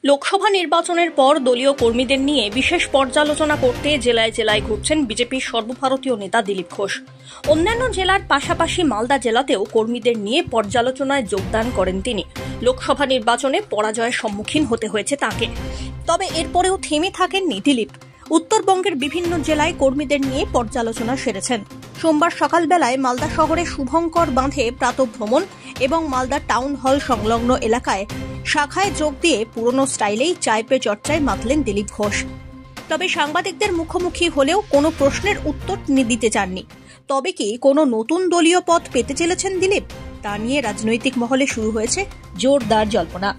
লোকসভা নির্বাচনের পর দলীয় কর্মীদের নিয়ে বিশেষ পর্যালোচনা করতে জেলায় জেলায় ঘুরছেন বিজেপির সর্বভারতীয় নেতা দিলীপ ঘোষ। অন্যান্য জেলার পাশাপাশি মালদা জেলাতেও কর্মীদের নিয়ে পর্যালোচনায় যোগদান করেন তিনি। লোকসভা নির্বাচনে পরাজয়ের সম্মুখীন হতে হয়েছে তাকে, তবে এরপরেও থেমে থাকেননি দিলীপ। উত্তরবঙ্গের বিভিন্ন জেলায় কর্মীদের নিয়ে পর্যালোচনা সেরেছেন। সোমবার সকালবেলায় মালদা শহরে শুভঙ্কর বাঁধে প্রাতঃভ্রমণ এবং মালদা টাউন হল সংলগ্ন এলাকায় শাখায় যোগ দিয়ে পুরনো স্টাইলেই চায় পে চর্চায় মাতলেন দিলীপ ঘোষ। তবে সাংবাদিকদের মুখোমুখি হলেও কোনো প্রশ্নের উত্তর তিনি দিতে চাননি। তবে কি কোনো নতুন দলীয় পদ পেতে চলেছেন দিলীপ, তা নিয়ে রাজনৈতিক মহলে শুরু হয়েছে জোরদার জল্পনা।